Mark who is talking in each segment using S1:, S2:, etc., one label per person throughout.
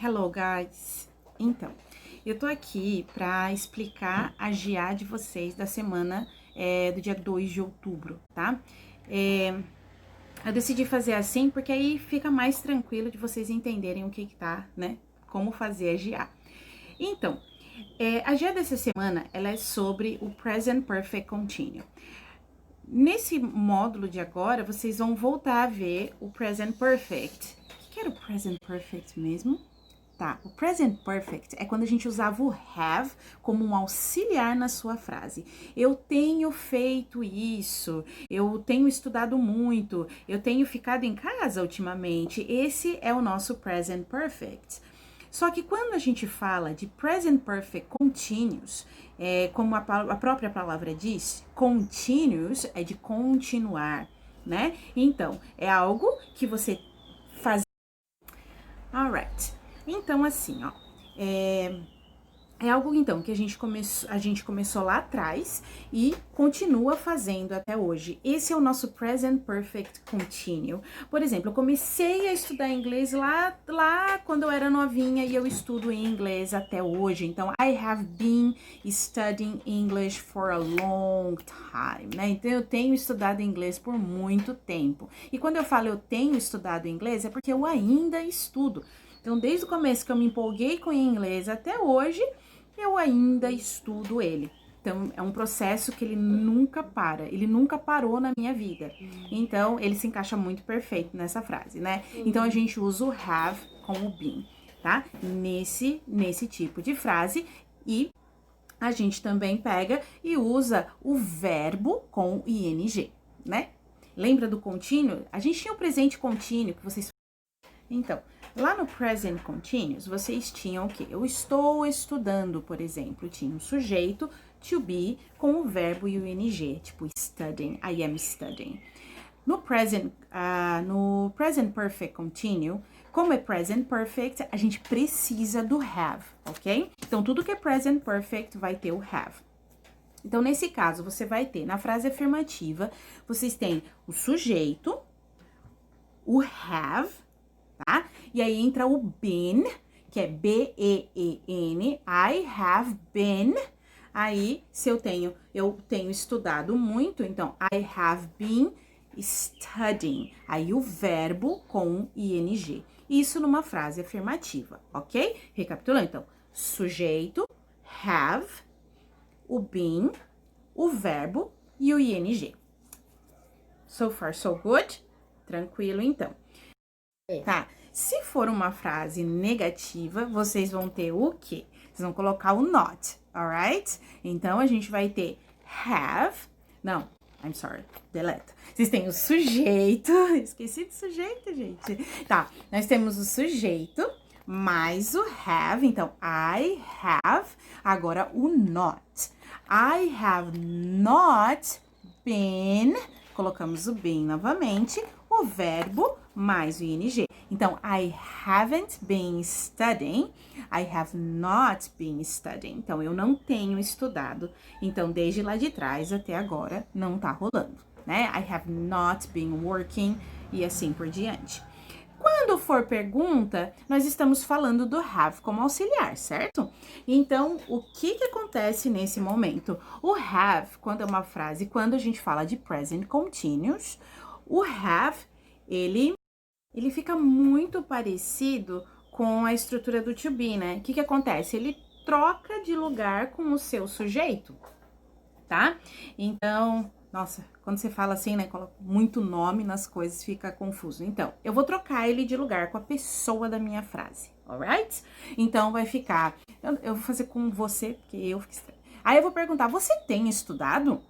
S1: Hello, guys! Então, eu tô aqui para explicar a GA de vocês da semana do dia 2 de outubro, tá? Eu decidi fazer assim porque aí fica mais tranquilo de vocês entenderem o que tá, né? Como fazer a GA. Então, a GA dessa semana, ela é sobre o Present Perfect Continuous. Nesse módulo de agora, vocês vão voltar a ver o Present Perfect. O que era o Present Perfect mesmo? Tá, o present perfect é quando a gente usava o have como um auxiliar na sua frase. Eu tenho feito isso, eu tenho estudado muito, eu tenho ficado em casa ultimamente. Esse é o nosso present perfect. Só que quando a gente fala de present perfect continuous, como a própria palavra diz, continuous é de continuar, né? Então, é algo que você faz. Alright. Então, assim, ó, é algo, então, que a gente começou lá atrás e continua fazendo até hoje. Esse é o nosso Present Perfect Continuous. Por exemplo, eu comecei a estudar inglês lá quando eu era novinha e eu estudo inglês até hoje. Então, I have been studying English for a long time, né? Então, eu tenho estudado inglês por muito tempo. E quando eu falo eu tenho estudado inglês, é porque eu ainda estudo. Então, desde o começo que eu me empolguei com o inglês até hoje, eu ainda estudo ele. Então, é um processo que ele nunca para, ele nunca parou na minha vida. Então, ele se encaixa muito perfeito nessa frase, né? Então, a gente usa o have com o been, tá? Nesse tipo de frase. E a gente também pega e usa o verbo com o ing, né? Lembra do contínuo? A gente tinha o presente contínuo que vocês... Então, lá no present continuous, vocês tinham o quê? Eu estou estudando, por exemplo, tinha um sujeito, to be, com o verbo e o ing, tipo studying, I am studying. No present perfect continuous, como é present perfect, a gente precisa do have, ok? Então, tudo que é present perfect vai ter o have. Então, nesse caso, você vai ter, na frase afirmativa, vocês têm o sujeito, o have, tá? E aí entra o been, que é B-E-E-N, I have been. Aí, se eu tenho estudado muito, então, I have been studying. Aí, o verbo com ing. Isso numa frase afirmativa, ok? Recapitulando, então, sujeito, have, o been, o verbo e o ing. So far, so good? Tranquilo, então. Tá, se for uma frase negativa, vocês vão ter o quê? Vocês vão colocar o not, alright? Então, a gente vai ter have, não, I'm sorry, deleta. Vocês têm o sujeito, esqueci do sujeito, gente. Tá, nós temos o sujeito, mais o have, então, I have, agora o not. I have not been, colocamos o been novamente, o verbo mais o ing. Então, I haven't been studying, I have not been studying. Então, eu não tenho estudado. Então, desde lá de trás até agora, não tá rolando, né? I have not been working e assim por diante. Quando for pergunta, nós estamos falando do have como auxiliar, certo? Então, o que acontece nesse momento? O have, quando é uma frase, quando a gente fala de present continuous, o have, ele fica muito parecido com a estrutura do to be, né? O que acontece? Ele troca de lugar com o seu sujeito, tá? Então, nossa, quando você fala assim, né, coloca muito nome nas coisas, fica confuso. Então, eu vou trocar ele de lugar com a pessoa da minha frase, alright? Então, vai ficar, eu vou fazer com você, porque eu fico estranho. Aí eu vou perguntar, você tem estudado?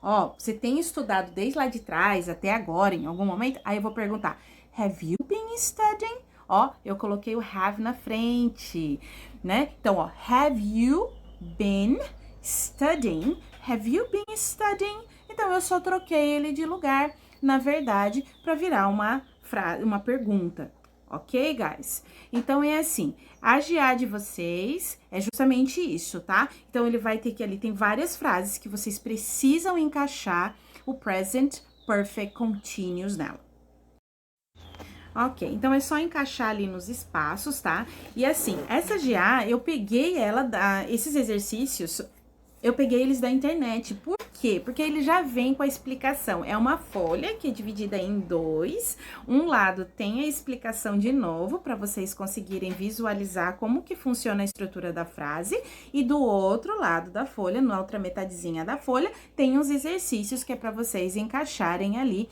S1: Ó, você tem estudado desde lá de trás até agora, em algum momento? Aí eu vou perguntar, have you been studying? Ó, eu coloquei o have na frente, né? Então, ó, have you been studying? Have you been studying? Então, eu só troquei ele de lugar, na verdade, para virar uma pergunta. Ok, guys? Então, é assim, a GA de vocês é justamente isso, tá? Então, ele vai ter que ali, tem várias frases que vocês precisam encaixar o present perfect continuous nela. Ok, então é só encaixar ali nos espaços, tá? E assim, essa GA, eu peguei esses exercícios, eu peguei eles da internet. Por quê? Porque ele já vem com a explicação. É uma folha que é dividida em dois. Um lado tem a explicação de novo, para vocês conseguirem visualizar como que funciona a estrutura da frase. E do outro lado da folha, na outra metadezinha da folha, tem os exercícios que é para vocês encaixarem ali.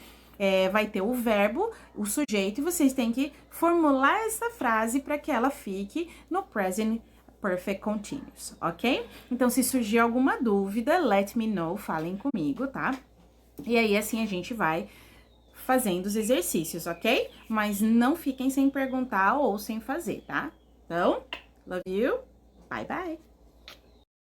S1: Vai ter o verbo, o sujeito, e vocês têm que formular essa frase para que ela fique no present perfect continuous, ok? Então, se surgir alguma dúvida, let me know, falem comigo, tá? E aí, assim, a gente vai fazendo os exercícios, ok? Mas não fiquem sem perguntar ou sem fazer, tá? Então, love you, bye bye!